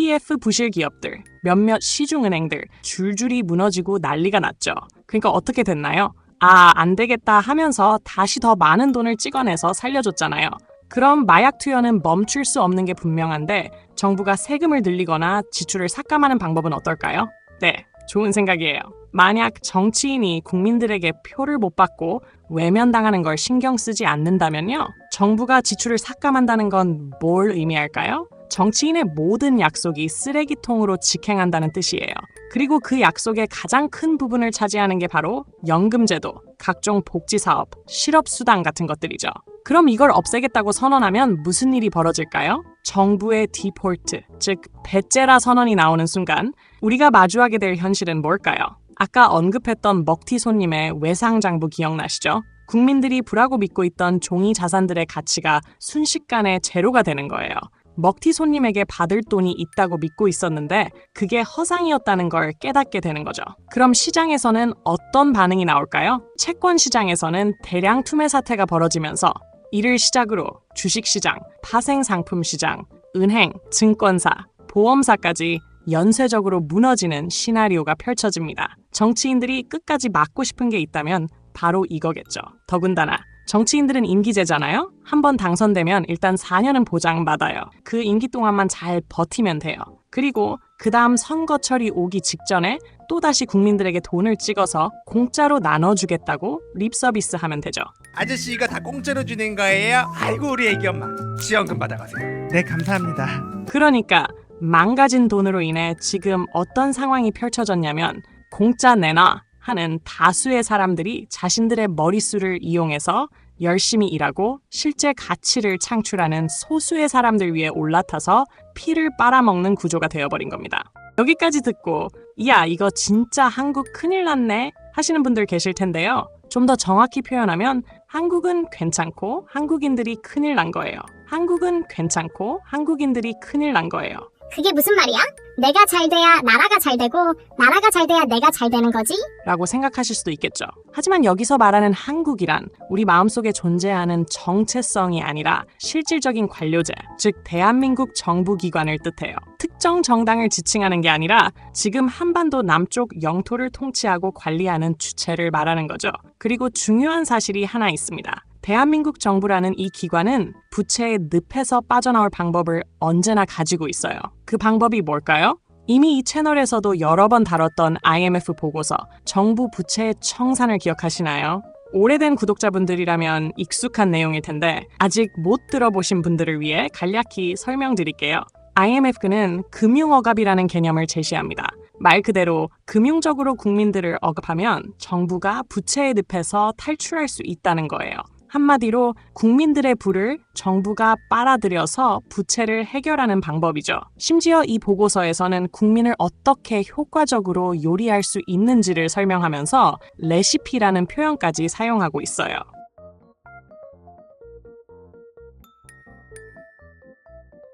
PF 부실 기업들, 몇몇 시중은행들 줄줄이 무너지고 난리가 났죠. 그러니까 어떻게 됐나요? 안 되겠다 하면서 다시 더 많은 돈을 찍어내서 살려줬잖아요. 그럼 마약 투여는 멈출 수 없는 게 분명한데 정부가 세금을 늘리거나 지출을 삭감하는 방법은 어떨까요? 네, 좋은 생각이에요. 만약 정치인이 국민들에게 표를 못 받고 외면당하는 걸 신경 쓰지 않는다면요. 정부가 지출을 삭감한다는 건 뭘 의미할까요? 정치인의 모든 약속이 쓰레기통으로 직행한다는 뜻이에요. 그리고 그 약속의 가장 큰 부분을 차지하는 게 바로 연금제도, 각종 복지사업, 실업수당 같은 것들이죠. 그럼 이걸 없애겠다고 선언하면 무슨 일이 벌어질까요? 정부의 디폴트, 즉 배째라 선언이 나오는 순간 우리가 마주하게 될 현실은 뭘까요? 아까 언급했던 먹튀 손님의 외상장부 기억나시죠? 국민들이 부라고 믿고 있던 종이 자산들의 가치가 순식간에 제로가 되는 거예요. 먹튀 손님에게 받을 돈이 있다고 믿고 있었는데 그게 허상이었다는 걸 깨닫게 되는 거죠. 그럼 시장에서는 어떤 반응이 나올까요? 채권 시장에서는 대량 투매 사태가 벌어지면서 이를 시작으로 주식시장, 파생상품 시장, 은행, 증권사, 보험사까지 연쇄적으로 무너지는 시나리오가 펼쳐집니다. 정치인들이 끝까지 막고 싶은 게 있다면 바로 이거겠죠. 더군다나 정치인들은 임기제잖아요? 한번 당선되면 일단 4년은 보장받아요. 그 임기 동안만 잘 버티면 돼요. 그리고 그 다음 선거철이 오기 직전에 또다시 국민들에게 돈을 찍어서 공짜로 나눠주겠다고 립서비스 하면 되죠. 아저씨가 다 공짜로 주는 거예요? 아이고 우리 애기 엄마 지원금 받아가세요. 네 감사합니다. 그러니까 망가진 돈으로 인해 지금 어떤 상황이 펼쳐졌냐면 공짜 내놔 하는 다수의 사람들이 자신들의 머릿수를 이용해서 열심히 일하고 실제 가치를 창출하는 소수의 사람들 위에 올라타서 피를 빨아먹는 구조가 되어버린 겁니다. 여기까지 듣고 야 이거 진짜 한국 큰일 났네 하시는 분들 계실 텐데요. 좀 더 정확히 표현하면 한국은 괜찮고 한국인들이 큰일 난 거예요. 한국은 괜찮고 한국인들이 큰일 난 거예요. 그게 무슨 말이야? 내가 잘 돼야 나라가 잘 되고 나라가 잘 돼야 내가 잘 되는 거지? 라고 생각하실 수도 있겠죠. 하지만 여기서 말하는 한국이란 우리 마음속에 존재하는 정체성이 아니라 실질적인 관료제, 즉 대한민국 정부기관을 뜻해요. 특정 정당을 지칭하는 게 아니라 지금 한반도 남쪽 영토를 통치하고 관리하는 주체를 말하는 거죠. 그리고 중요한 사실이 하나 있습니다. 대한민국 정부라는 이 기관은 부채의 늪에서 빠져나올 방법을 언제나 가지고 있어요. 그 방법이 뭘까요? 이미 이 채널에서도 여러 번 다뤘던 IMF 보고서, 정부 부채의 청산을 기억하시나요? 오래된 구독자분들이라면 익숙한 내용일 텐데 아직 못 들어보신 분들을 위해 간략히 설명드릴게요. IMF는 금융억압이라는 개념을 제시합니다. 말 그대로 금융적으로 국민들을 억압하면 정부가 부채의 늪에서 탈출할 수 있다는 거예요. 한마디로 국민들의 부를 정부가 빨아들여서 부채를 해결하는 방법이죠. 심지어 이 보고서에서는 국민을 어떻게 효과적으로 요리할 수 있는지를 설명하면서 레시피라는 표현까지 사용하고 있어요.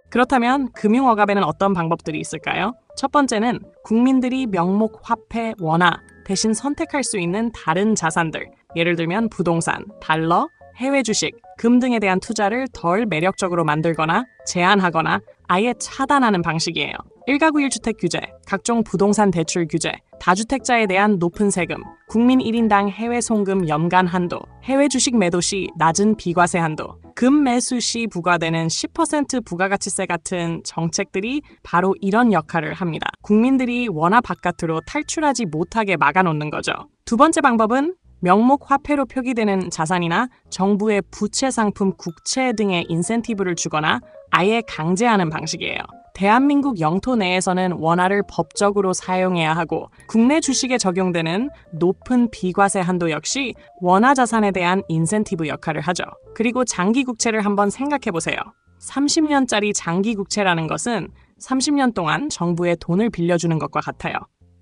그렇다면 금융억압에는 어떤 방법들이 있을까요? 첫 번째는 국민들이 명목 화폐 원화 대신 선택할 수 있는 다른 자산들, 예를 들면 부동산, 달러, 해외 주식, 금 등에 대한 투자를 덜 매력적으로 만들거나 제한하거나 아예 차단하는 방식이에요. 1가구 1주택 규제, 각종 부동산 대출 규제, 다주택자에 대한 높은 세금, 국민 1인당 해외 송금 연간 한도, 해외 주식 매도 시 낮은 비과세 한도, 금 매수 시 부과되는 10% 부가가치세 같은 정책들이 바로 이런 역할을 합니다. 국민들이 원화 바깥으로 탈출하지 못하게 막아놓는 거죠. 두 번째 방법은 명목 화폐로 표기되는 자산이나 정부의 부채 상품 국채 등의 인센티브를 주거나 아예 강제하는 방식이에요. 대한민국 영토 내에서는 원화를 법적으로 사용해야 하고 국내 주식에 적용되는 높은 비과세 한도 역시 원화 자산에 대한 인센티브 역할을 하죠. 그리고 장기 국채를 한번 생각해 보세요. 30년짜리 장기 국채라는 것은 30년 동안 정부에 돈을 빌려주는 것과 같아요.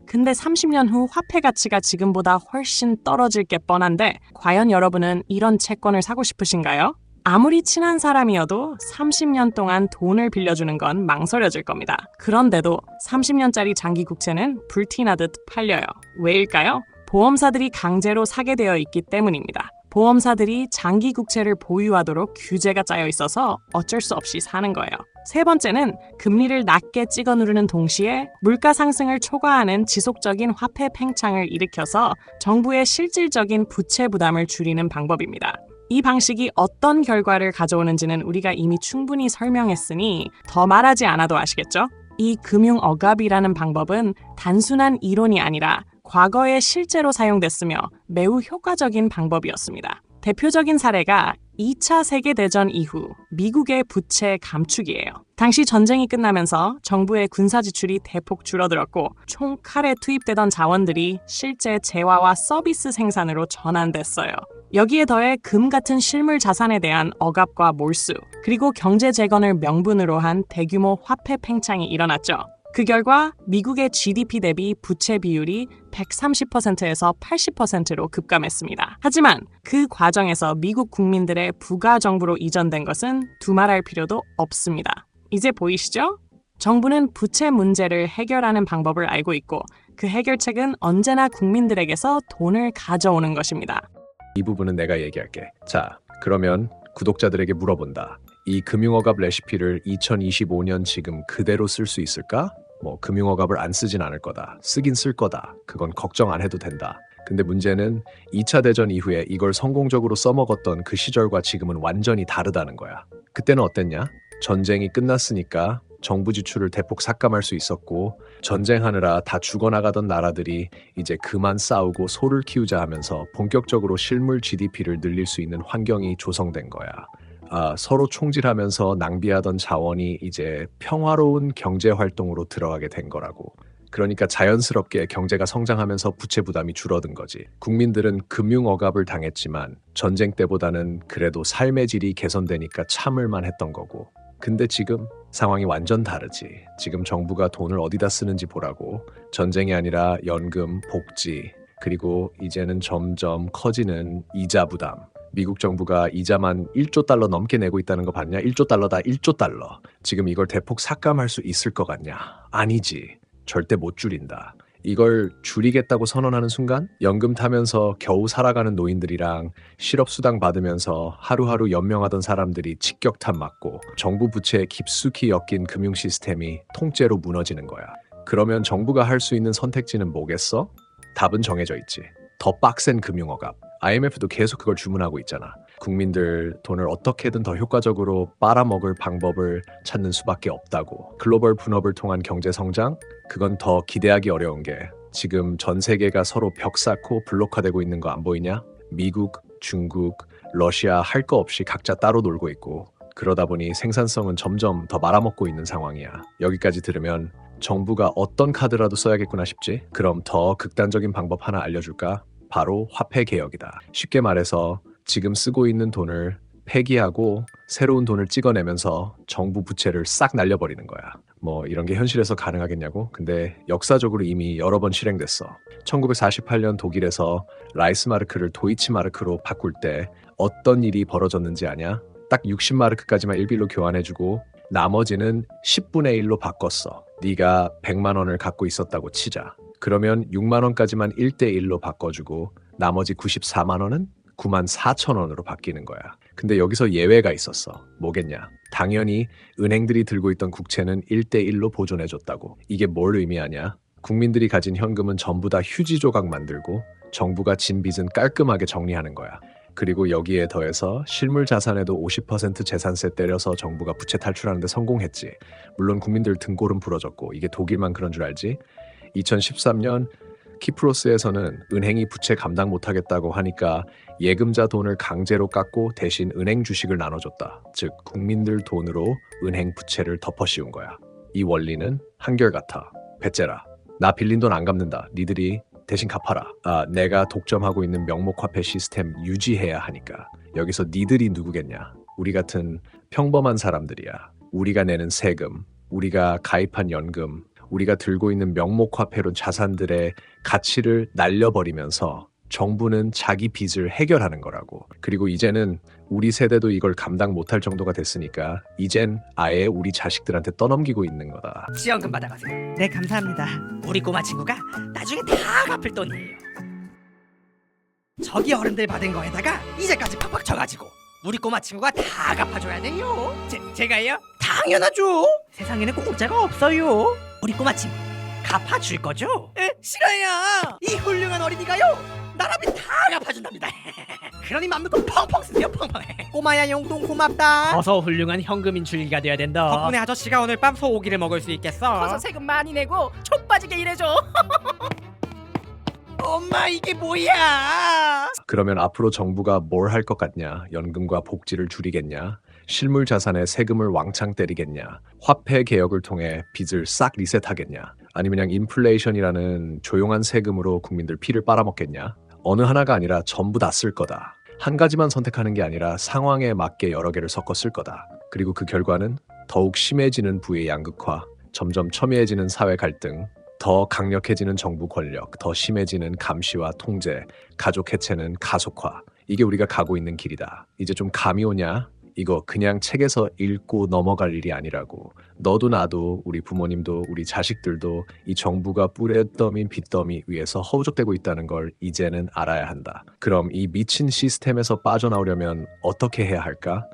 근데 30년 후 화폐 가치가 지금보다 훨씬 떨어질 게 뻔한데 과연 여러분은 이런 채권을 사고 싶으신가요? 아무리 친한 사람이어도 30년 동안 돈을 빌려주는 건 망설여질 겁니다. 그런데도 30년짜리 장기 국채는 불티나듯 팔려요. 왜일까요? 보험사들이 강제로 사게 되어 있기 때문입니다. 보험사들이 장기 국채를 보유하도록 규제가 짜여 있어서 어쩔 수 없이 사는 거예요. 세 번째는 금리를 낮게 찍어 누르는 동시에 물가 상승을 초과하는 지속적인 화폐 팽창을 일으켜서 정부의 실질적인 부채 부담을 줄이는 방법입니다. 이 방식이 어떤 결과를 가져오는지는 우리가 이미 충분히 설명했으니 더 말하지 않아도 아시겠죠? 이 금융 억압이라는 방법은 단순한 이론이 아니라 과거에 실제로 사용됐으며 매우 효과적인 방법이었습니다. 대표적인 사례가 2차 세계대전 이후 미국의 부채 감축이에요. 당시 전쟁이 끝나면서 정부의 군사 지출이 대폭 줄어들었고 총 칼에 투입되던 자원들이 실제 재화와 서비스 생산으로 전환됐어요. 여기에 더해 금 같은 실물 자산에 대한 억압과 몰수, 그리고 경제 재건을 명분으로 한 대규모 화폐 팽창이 일어났죠. 그 결과 미국의 GDP 대비 부채 비율이 130%에서 80%로 급감했습니다. 하지만 그 과정에서 미국 국민들의 부가 정부로 이전된 것은 두말할 필요도 없습니다. 이제 보이시죠? 정부는 부채 문제를 해결하는 방법을 알고 있고 그 해결책은 언제나 국민들에게서 돈을 가져오는 것입니다. 이 부분은 내가 얘기할게. 자, 그러면 구독자들에게 물어본다. 이 금융억압 레시피를 2025년 지금 그대로 쓸 수 있을까? 금융억압을 안 쓰진 않을 거다. 쓰긴 쓸 거다. 그건 걱정 안 해도 된다. 근데 문제는 2차 대전 이후에 이걸 성공적으로 써먹었던 그 시절과 지금은 완전히 다르다는 거야. 그때는 어땠냐? 전쟁이 끝났으니까 정부 지출을 대폭 삭감할 수 있었고 전쟁하느라 다 죽어나가던 나라들이 이제 그만 싸우고 소를 키우자 하면서 본격적으로 실물 GDP를 늘릴 수 있는 환경이 조성된 거야. 서로 총질하면서 낭비하던 자원이 이제 평화로운 경제 활동으로 들어가게 된 거라고. 그러니까 자연스럽게 경제가 성장하면서 부채 부담이 줄어든 거지. 국민들은 금융 억압을 당했지만 전쟁 때보다는 그래도 삶의 질이 개선되니까 참을만 했던 거고. 근데 지금 상황이 완전 다르지. 지금 정부가 돈을 어디다 쓰는지 보라고. 전쟁이 아니라 연금, 복지, 그리고 이제는 점점 커지는 이자 부담. 미국 정부가 이자만 1조 달러 넘게 내고 있다는 거 봤냐? 1조 달러다, 1조 달러. 지금 이걸 대폭 삭감할 수 있을 것 같냐? 아니지. 절대 못 줄인다. 이걸 줄이겠다고 선언하는 순간 연금 타면서 겨우 살아가는 노인들이랑 실업수당 받으면서 하루하루 연명하던 사람들이 직격탄 맞고 정부 부채에 깊숙이 엮인 금융 시스템이 통째로 무너지는 거야. 그러면 정부가 할 수 있는 선택지는 뭐겠어? 답은 정해져 있지. 더 빡센 금융 억압. IMF도 계속 그걸 주문하고 있잖아. 국민들 돈을 어떻게든 더 효과적으로 빨아먹을 방법을 찾는 수밖에 없다고. 글로벌 분업을 통한 경제 성장? 그건 더 기대하기 어려운 게 지금 전 세계가 서로 벽 쌓고 블록화되고 있는 거 안 보이냐? 미국, 중국, 러시아 할 거 없이 각자 따로 놀고 있고 그러다 보니 생산성은 점점 더 말아먹고 있는 상황이야. 여기까지 들으면 정부가 어떤 카드라도 써야겠구나 싶지? 그럼 더 극단적인 방법 하나 알려줄까? 바로 화폐 개혁이다. 쉽게 말해서 지금 쓰고 있는 돈을 폐기하고 새로운 돈을 찍어내면서 정부 부채를 싹 날려버리는 거야. 이런 게 현실에서 가능하겠냐고? 근데 역사적으로 이미 여러 번 실행됐어. 1948년 독일에서 라이스마르크를 도이치마르크로 바꿀 때 어떤 일이 벌어졌는지 아냐? 딱 60마르크까지만 1빌로 교환해주고 나머지는 10분의 1로 바꿨어. 네가 100만 원을 갖고 있었다고 치자. 그러면 6만 원까지만 1대1로 바꿔주고 나머지 94만 원은 9만 4천 원으로 바뀌는 거야. 근데 여기서 예외가 있었어. 뭐겠냐? 당연히 은행들이 들고 있던 국채는 1대1로 보존해줬다고. 이게 뭘 의미하냐? 국민들이 가진 현금은 전부 다 휴지 조각 만들고 정부가 진 빚은 깔끔하게 정리하는 거야. 그리고 여기에 더해서 실물 자산에도 50% 재산세 때려서 정부가 부채 탈출하는 데 성공했지. 물론 국민들 등골은 부러졌고 이게 독일만 그런 줄 알지? 2013년 키프로스에서는 은행이 부채 감당 못하겠다고 하니까 예금자 돈을 강제로 깎고 대신 은행 주식을 나눠줬다. 즉 국민들 돈으로 은행 부채를 덮어씌운 거야. 이 원리는 한결같아. 배째라. 나 빌린 돈 안 갚는다. 니들이 대신 갚아라. 내가 독점하고 있는 명목화폐 시스템 유지해야 하니까. 여기서 니들이 누구겠냐? 우리 같은 평범한 사람들이야. 우리가 내는 세금, 우리가 가입한 연금, 우리가 들고 있는 명목화폐로 자산들의 가치를 날려버리면서 정부는 자기 빚을 해결하는 거라고. 그리고 이제는 우리 세대도 이걸 감당 못할 정도가 됐으니까 이젠 아예 우리 자식들한테 떠넘기고 있는 거다. 지원금 받아가세요. 네, 감사합니다. 우리 꼬마 친구가 나중에 다 갚을 돈이에요. 저기 어른들 받은 거에다가 이자까지 팍팍 쳐가지고 우리 꼬마 친구가 다 갚아줘야 돼요. 제가요? 당연하죠. 세상에는 공짜가 없어요. 우리 꼬마 친구 갚아줄 거죠? 싫어요. 이 훌륭한 어린이가요 나라비 다 갚아준답니다. 그러니 맘 놓고 펑펑 쓰세요. 펑펑. 꼬마야 용돈 고맙다. 어서 훌륭한 현금 인출기가 돼야 된다. 덕분에 아저씨가 오늘 밤 소고기를 먹을 수 있겠어. 어서 세금 많이 내고 촉 빠지게 일해줘. 엄마 이게 뭐야? 그러면 앞으로 정부가 뭘 할 것 같냐? 연금과 복지를 줄이겠냐? 실물 자산에 세금을 왕창 때리겠냐? 화폐 개혁을 통해 빚을 싹 리셋하겠냐? 아니면 그냥 인플레이션이라는 조용한 세금으로 국민들 피를 빨아먹겠냐? 어느 하나가 아니라 전부 다 쓸 거다. 한 가지만 선택하는 게 아니라 상황에 맞게 여러 개를 섞어 쓸 거다. 그리고 그 결과는 더욱 심해지는 부의 양극화, 점점 첨예해지는 사회 갈등, 더 강력해지는 정부 권력, 더 심해지는 감시와 통제, 가족 해체는 가속화. 이게 우리가 가고 있는 길이다. 이제 좀 감이 오냐? 이거 그냥 책에서 읽고 넘어갈 일이 아니라고. 너도 나도 우리 부모님도 우리 자식들도 이 정부가 뿌레더미 빚더미 위에서 허우적대고 있다는 걸 이제는 알아야 한다. 그럼 이 미친 시스템에서 빠져나오려면 어떻게 해야 할까?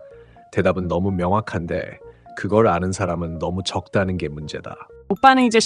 대답은 너무 명확한데 그걸 아는 사람은 너무 적다는 게 문제다. 오빠는 이제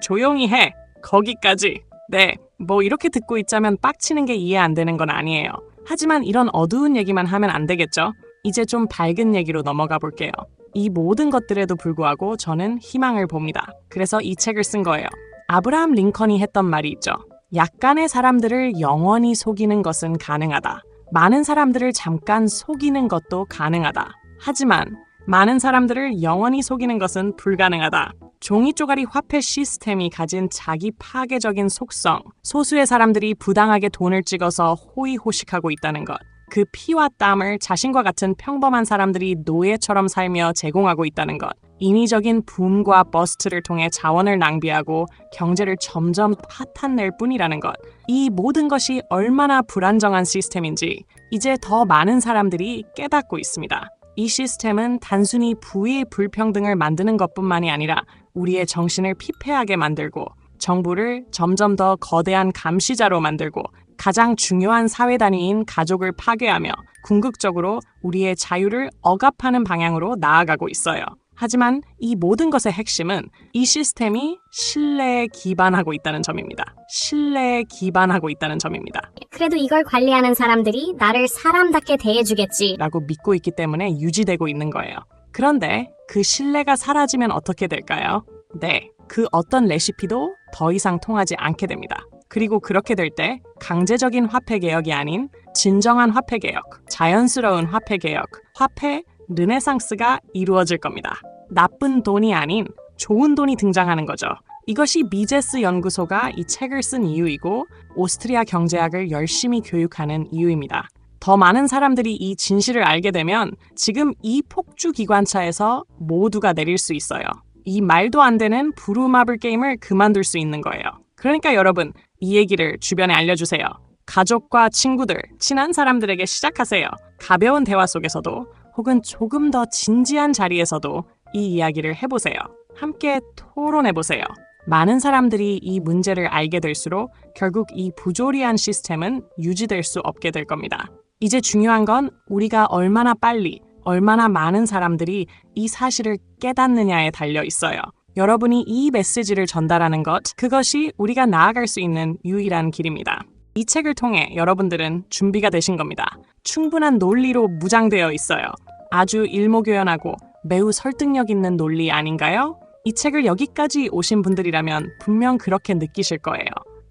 조용히 해. 거기까지. 네, 뭐 이렇게 듣고 있자면 빡치는 게 이해 안 되는 건 아니에요. 하지만 이런 어두운 얘기만 하면 안 되겠죠? 이제 좀 밝은 얘기로 넘어가 볼게요. 이 모든 것들에도 불구하고 저는 희망을 봅니다. 그래서 이 책을 쓴 거예요. 아브라함 링컨이 했던 말이 있죠. 약간의 사람들을 영원히 속이는 것은 가능하다. 많은 사람들을 잠깐 속이는 것도 가능하다. 하지만 많은 사람들을 영원히 속이는 것은 불가능하다. 종이 쪼가리 화폐 시스템이 가진 자기 파괴적인 속성, 소수의 사람들이 부당하게 돈을 찍어서 호의호식하고 있다는 것, 그 피와 땀을 자신과 같은 평범한 사람들이 노예처럼 살며 제공하고 있다는 것, 인위적인 붐과 버스트를 통해 자원을 낭비하고 경제를 점점 파탄낼 뿐이라는 것, 이 모든 것이 얼마나 불안정한 시스템인지 이제 더 많은 사람들이 깨닫고 있습니다. 이 시스템은 단순히 부의 불평등을 만드는 것뿐만이 아니라 우리의 정신을 피폐하게 만들고 정부를 점점 더 거대한 감시자로 만들고 가장 중요한 사회 단위인 가족을 파괴하며 궁극적으로 우리의 자유를 억압하는 방향으로 나아가고 있어요. 하지만 이 모든 것의 핵심은 이 시스템이 신뢰에 기반하고 있다는 점입니다. 신뢰에 기반하고 있다는 점입니다. 그래도 이걸 관리하는 사람들이 나를 사람답게 대해주겠지. 라고 믿고 있기 때문에 유지되고 있는 거예요. 그런데 그 신뢰가 사라지면 어떻게 될까요? 네, 그 어떤 레시피도 더 이상 통하지 않게 됩니다. 그리고 그렇게 될 때 강제적인 화폐 개혁이 아닌 진정한 화폐 개혁, 자연스러운 화폐 개혁, 화폐 르네상스가 이루어질 겁니다. 나쁜 돈이 아닌 좋은 돈이 등장하는 거죠. 이것이 미제스 연구소가 이 책을 쓴 이유이고 오스트리아 경제학을 열심히 교육하는 이유입니다. 더 많은 사람들이 이 진실을 알게 되면 지금 이 폭주 기관차에서 모두가 내릴 수 있어요. 이 말도 안 되는 부루마블 게임을 그만둘 수 있는 거예요. 그러니까 여러분, 이 얘기를 주변에 알려주세요. 가족과 친구들, 친한 사람들에게 시작하세요. 가벼운 대화 속에서도 혹은 조금 더 진지한 자리에서도 이 이야기를 해보세요. 함께 토론해보세요. 많은 사람들이 이 문제를 알게 될수록 결국 이 부조리한 시스템은 유지될 수 없게 될 겁니다. 이제 중요한 건 우리가 얼마나 빨리, 얼마나 많은 사람들이 이 사실을 깨닫느냐에 달려 있어요. 여러분이 이 메시지를 전달하는 것, 그것이 우리가 나아갈 수 있는 유일한 길입니다. 이 책을 통해 여러분들은 준비가 되신 겁니다. 충분한 논리로 무장되어 있어요. 아주 일목요연하고 매우 설득력 있는 논리 아닌가요? 이 책을 여기까지 오신 분들이라면 분명 그렇게 느끼실 거예요.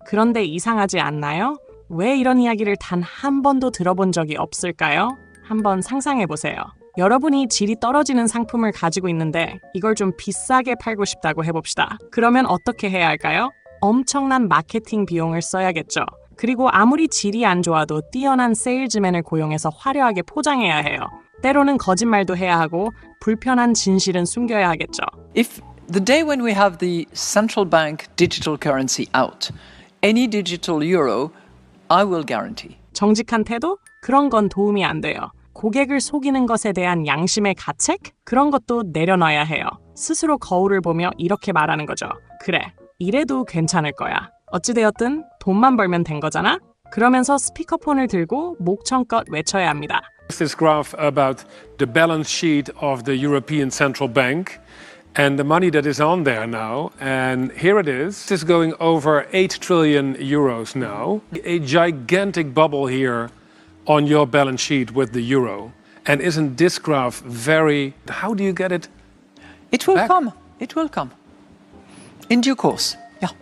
그런데 이상하지 않나요? 왜 이런 이야기를 단 한 번도 들어본 적이 없을까요? 한번 상상해 보세요. 여러분이 질이 떨어지는 상품을 가지고 있는데 이걸 좀 비싸게 팔고 싶다고 해봅시다. 그러면 어떻게 해야 할까요? 엄청난 마케팅 비용을 써야겠죠. 그리고 아무리 질이 안 좋아도 뛰어난 세일즈맨을 고용해서 화려하게 포장해야 해요. 때로는 거짓말도 해야 하고 불편한 진실은 숨겨야 하겠죠. If the day when we have the central bank digital currency out, any digital euro, I will guarantee. 정직한 태도? 그런 건 도움이 안 돼요. 고객을 속이는 것에 대한 양심의 가책? 그런 것도 내려놔야 해요. 스스로 거울을 보며 이렇게 말하는 거죠. 그래, 이래도 괜찮을 거야. 어찌되었든 돈만 벌면 된 거잖아? 그러면서 스피커폰을 들고 목청껏 외쳐야 합니다. This graph about the balance sheet of the European Central Bank and the money that is on there now. And here it is. This is going over 8 trillion euros now. A gigantic bubble here on your balance sheet with the euro. And isn't this graph very... How do you get it? It will Back. come. It will come. In due course. Yeah.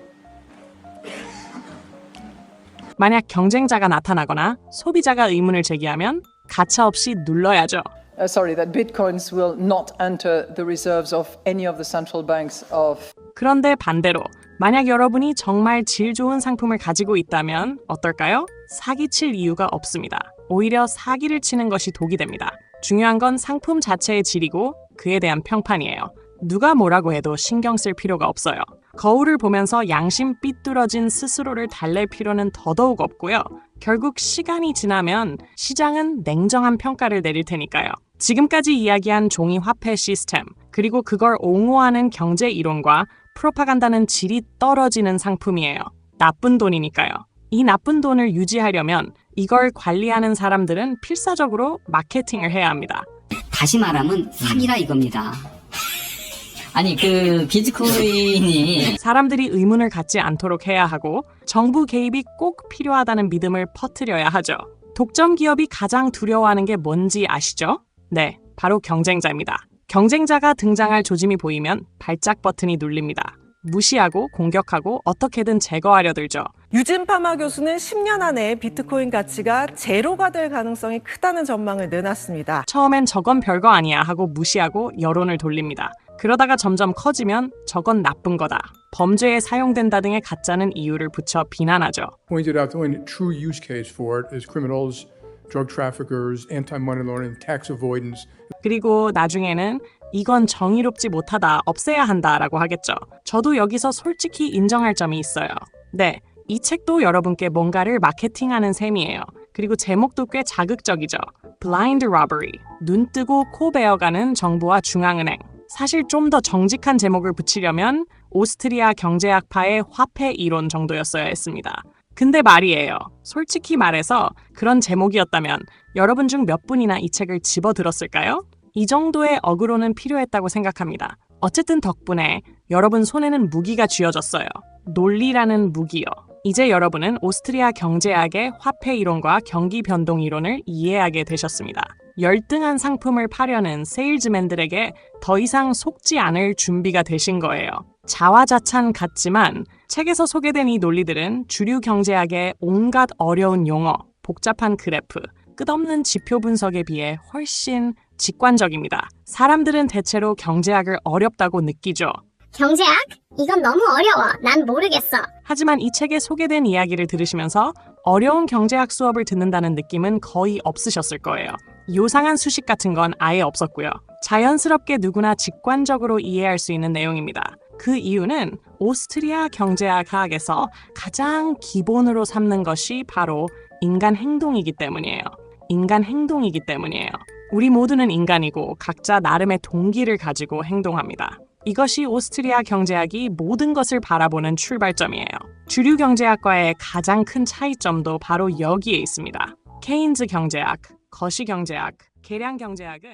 만약 경쟁자가 나타나거나 소비자가 의문을 제기하면 가차없이 눌러야죠. Sorry, that bitcoins will not enter the reserves of any of the central banks of. 그런데 반대로 만약 여러분이 정말 질 좋은 상품을 가지고 있다면 어떨까요? 사기칠 이유가 없습니다. 오히려 사기를 치는 것이 독이 됩니다. 중요한 건 상품 자체의 질이고 그에 대한 평판이에요. 누가 뭐라고 해도 신경 쓸 필요가 없어요. 거울을 보면서 양심 삐뚤어진 스스로를 달랠 필요는 더더욱 없고요. 결국 시간이 지나면 시장은 냉정한 평가를 내릴 테니까요. 지금까지 이야기한 종이 화폐 시스템, 그리고 그걸 옹호하는 경제 이론과 프로파간다는 질이 떨어지는 상품이에요. 나쁜 돈이니까요. 이 나쁜 돈을 유지하려면 이걸 관리하는 사람들은 필사적으로 마케팅을 해야 합니다. 다시 말하면 사기라 이겁니다. 아니 그 비트코인이 사람들이 의문을 갖지 않도록 해야 하고 정부 개입이 꼭 필요하다는 믿음을 퍼뜨려야 하죠. 독점 기업이 가장 두려워하는 게 뭔지 아시죠? 네, 바로 경쟁자입니다. 경쟁자가 등장할 조짐이 보이면 발작 버튼이 눌립니다. 무시하고 공격하고 어떻게든 제거하려 들죠. 유진 파마 교수는 10년 안에 비트코인 가치가 제로가 될 가능성이 크다는 전망을 내놨습니다. 처음엔 저건 별거 아니야 하고 무시하고 여론을 돌립니다. 그러다가 점점 커지면 저건 나쁜 거다, 범죄에 사용된다 등의 가짜는 이유를 붙여 비난하죠. Pointed out the only true use case for it is criminals, drug traffickers, anti-money laundering, tax avoidance. 그리고 나중에는 이건 정의롭지 못하다, 없애야 한다라고 하겠죠. 저도 여기서 솔직히 인정할 점이 있어요. 네, 이 책도 여러분께 뭔가를 마케팅하는 셈이에요. 그리고 제목도 꽤 자극적이죠. Blind Robbery, 눈 뜨고 코 베어가는 정부와 중앙은행. 사실 좀 더 정직한 제목을 붙이려면 오스트리아 경제학파의 화폐 이론 정도였어야 했습니다. 근데 말이에요. 솔직히 말해서 그런 제목이었다면 여러분 중 몇 분이나 이 책을 집어들었을까요? 이 정도의 어그로는 필요했다고 생각합니다. 어쨌든 덕분에 여러분 손에는 무기가 쥐어졌어요. 논리라는 무기요. 이제 여러분은 오스트리아 경제학의 화폐 이론과 경기 변동 이론을 이해하게 되셨습니다. 열등한 상품을 파려는 세일즈맨들에게 더 이상 속지 않을 준비가 되신 거예요. 자화자찬 같지만 책에서 소개된 이 논리들은 주류 경제학의 온갖 어려운 용어, 복잡한 그래프, 끝없는 지표 분석에 비해 훨씬 직관적입니다. 사람들은 대체로 경제학을 어렵다고 느끼죠. 경제학? 이건 너무 어려워. 난 모르겠어. 하지만 이 책에 소개된 이야기를 들으시면서 어려운 경제학 수업을 듣는다는 느낌은 거의 없으셨을 거예요. 요상한 수식 같은 건 아예 없었고요. 자연스럽게 누구나 직관적으로 이해할 수 있는 내용입니다. 그 이유는 오스트리아 경제학에서 가장 기본으로 삼는 것이 바로 인간 행동이기 때문이에요. 인간 행동이기 때문이에요. 우리 모두는 인간이고 각자 나름의 동기를 가지고 행동합니다. 이것이 오스트리아 경제학이 모든 것을 바라보는 출발점이에요. 주류 경제학과의 가장 큰 차이점도 바로 여기에 있습니다. 케인즈 경제학, 거시 경제학, 계량 경제학은